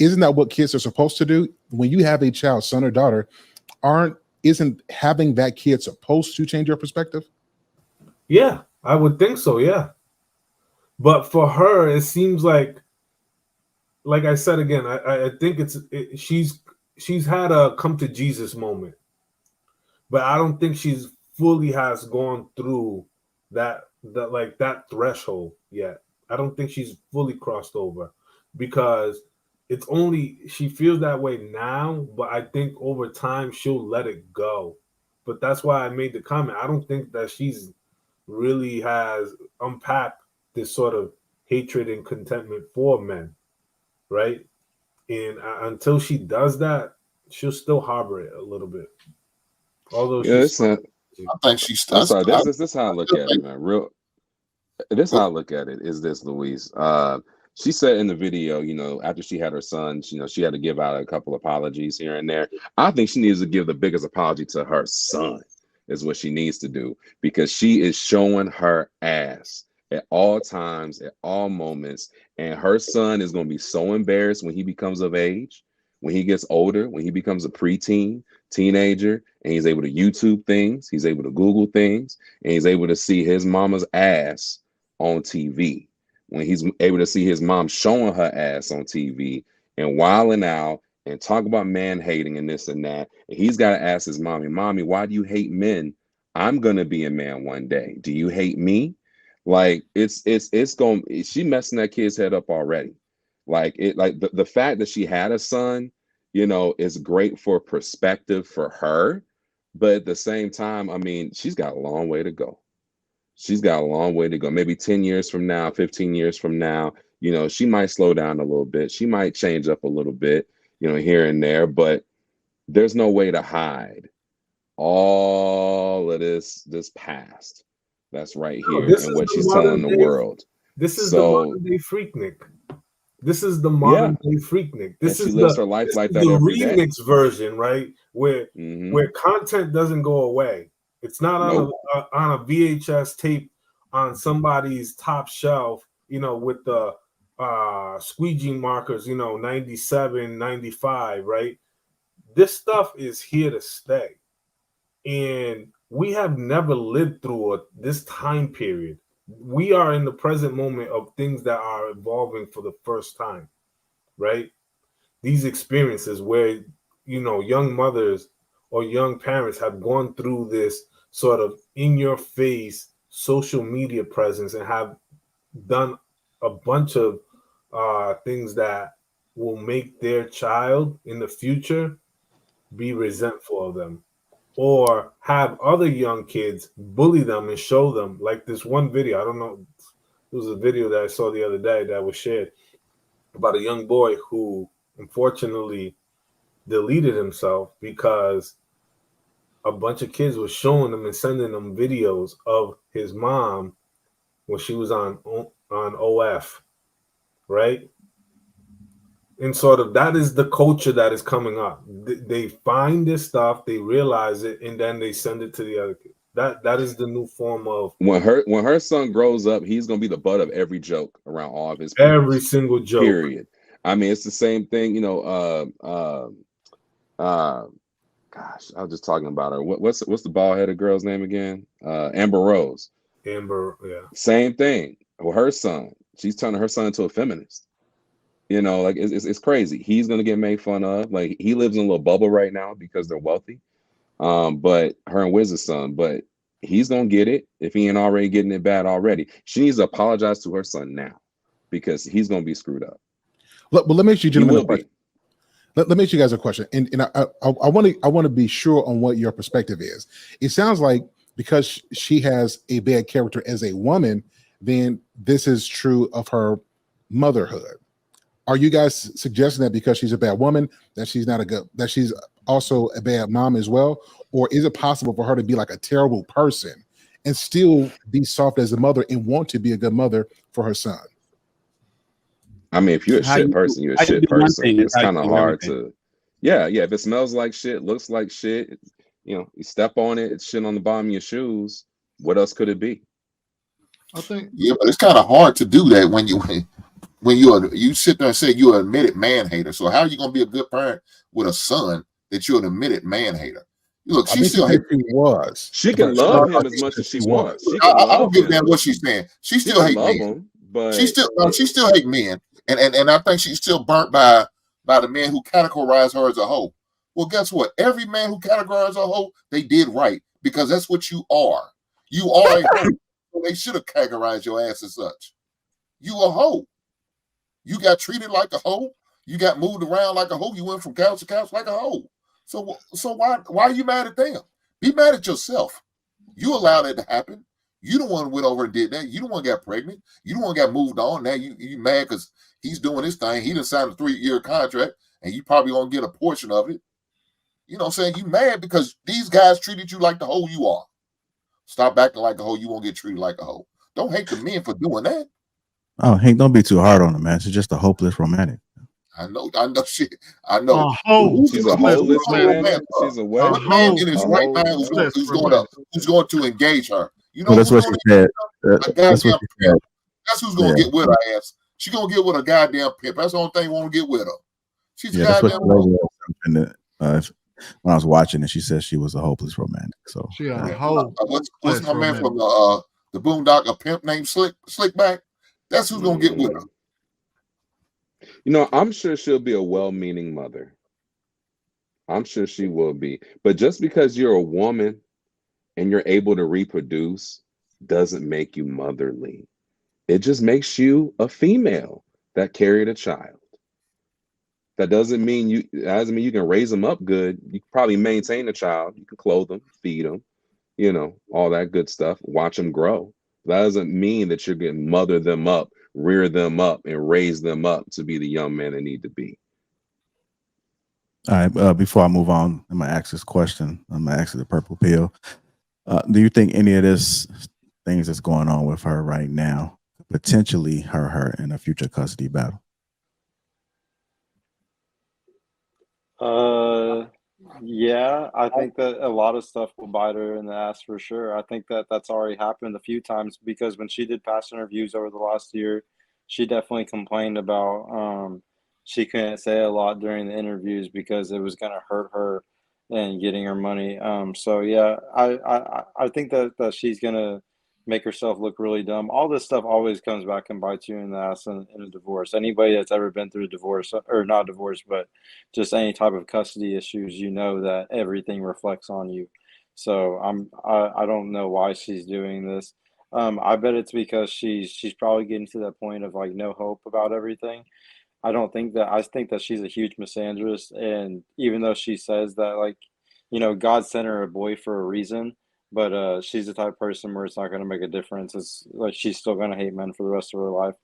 isn't that what kids are supposed to do? When you have a child, son or daughter, isn't having that kid supposed to change your perspective? Yeah, I would think so. Yeah, but for her, it seems like I said again, I think she's had a come to Jesus moment, but I don't think she's fully has gone through that threshold yet. I don't think she's fully crossed over because it's only she feels that way now, but I think over time she'll let it go. But that's why I made the comment. I don't think that she's really has unpacked this sort of hatred and contentment for men, right? And until she does that, she'll still harbor it a little bit. Although Yeah, she's, I think she's. I'm sorry. I This is how I look feel at like it, man. This how I look at it is this, Louise. She said in the video, after she had her son, she had to give out a couple apologies here and there. I think she needs to give the biggest apology to her son, is what she needs to do, because she is showing her ass at all times, at all moments. And her son is going to be so embarrassed when he becomes of age, when he gets older, when he becomes a preteen, teenager, and he's able to YouTube things, he's able to Google things, and he's able to see his mama's ass on TV, when he's able to see his mom showing her ass on TV and wilding out and talk about man hating and this and that. And he's got to ask his mommy, why do you hate men? I'm going to be a man one day. Do you hate me? Like it's going, she messing that kid's head up already. Like the fact that she had a son, is great for perspective for her. But at the same time, I mean, she's got a long way to go. She's got a long way to go. Maybe 10 years from now, 15 years from now, she might slow down a little bit. She might change up a little bit, here and there, but there's no way to hide all of this past that's right here and what she's telling the world. This is the modern day Freaknik. This is the modern day Freaknik. This is she lives her life like that every day. The remix version, right? Where content doesn't go away. It's not on a VHS tape on somebody's top shelf, with the squeegee markers, 97, 95, right? This stuff is here to stay. And we have never lived through this time period. We are in the present moment of things that are evolving for the first time, right? These experiences where, young mothers or young parents have gone through this sort of in your face social media presence and have done a bunch of things that will make their child in the future be resentful of them, or have other young kids bully them and show them, like this one video. I don't know, it was a video that I saw the other day that was shared about a young boy who unfortunately deleted himself because a bunch of kids were showing him and sending him videos of his mom when she was on OF, right? And sort of that is the culture that is coming up. They find this stuff, they realize it, and then they send it to the other kids. That is the new form of when her son grows up, he's gonna be the butt of every joke around all of his peers. Every single joke. Period. I mean, it's the same thing, gosh, I was just talking about her. What's the bald-headed girl's name again? Amber Rose. Amber, yeah. Same thing with her son. She's turning her son into a feminist. Like it's crazy. He's gonna get made fun of. Like he lives in a little bubble right now because they're wealthy. But her and Wiz's son, but he's gonna get it if he ain't already getting it bad already. She needs to apologize to her son now because he's gonna be screwed up. Look, but let me ask you gentlemen a question. Let me ask you guys a question, and I want to be sure on what your perspective is. It sounds like because she has a bad character as a woman, then this is true of her motherhood. Are you guys suggesting that because she's a bad woman, that she's also a bad mom as well? Or is it possible for her to be like a terrible person and still be soft as a mother and want to be a good mother for her son? I mean, if you're a shit person, you're a shit person. It's kind of hard to, yeah. If it smells like shit, looks like shit, you step on it, it's shit on the bottom of your shoes. What else could it be? I think, but it's kind of hard to do that when when you sit there and say you're an admitted man hater. So how are you going to be a good parent with a son that you're an admitted man hater? Look, she still hates. She can love him as much as she wants. She can I don't love give a him. damn what she's saying. She still hates men. Him, but she still hate men, and I think she's still burnt by the men who categorize her as a hoe. Well, guess what? Every man who categorized a hoe, they did right, because that's what you are. You are a hoe. So they should have categorized your ass as such. You a hoe. You got treated like a hoe. You got moved around like a hoe. You went from couch to couch like a hoe. So why are you mad at them? Be mad at yourself. You allowed it to happen. You the one went over and did that. You the one got pregnant. You the one got moved on. Now you mad because he's doing his thing. He done signed a 3-year contract, and you probably gonna get a portion of it. You know what I'm saying? You mad because these guys treated you like the hoe you are. Stop acting like a hoe. You won't get treated like a hoe. Don't hate the men for doing that. Oh, Hank, don't be too hard on him, man. She's just a hopeless romantic. I know shit. I know. She's a hopeless romantic. She's a what? What man in his right mind who's going to engage her? You know, well, that's what she said. That's who's gonna get with her ass. She gonna get with a goddamn pimp. That's the only thing won't get with her. She's goddamn. When I was watching it, she said she was a hopeless romantic. So she a hoe. What's my man from the Boondock, a pimp named Slickback? That's who's gonna get with her. You know, I'm sure she'll be a well-meaning mother. I'm sure she will be. But just because you're a woman and you're able to reproduce doesn't make you motherly. It just makes you a female that carried a child. That doesn't mean you can raise them up good. You can probably maintain a child. You can clothe them, feed them, you know, all that good stuff. Watch them grow. That doesn't mean that you're going to mother them up, rear them up, and raise them up to be the young man they need to be. All right. Before I move on, I'm gonna ask this question. I'm gonna ask the purple pill. Do you think any of this things that's going on with her right now potentially hurt her in a future custody battle? Yeah, I think that a lot of stuff will bite her in the ass for sure. I think that that's already happened a few times, because when she did past interviews over the last year, she definitely complained about she couldn't say a lot during the interviews because it was going to hurt her and getting her money. So yeah, I think that she's going to make herself look really dumb. All this stuff always comes back and bites you in the ass in a divorce. Anybody that's ever been through a divorce, or not divorce, but just any type of custody issues, you know that everything reflects on you. So I don't know why she's doing this. I bet it's because she's probably getting to that point of like no hope about everything. I think that she's a huge misandrist, and even though she says that, like, you know, God sent her a boy for a reason, but she's the type of person where it's not going to make a difference. It's like she's still going to hate men for the rest of her life.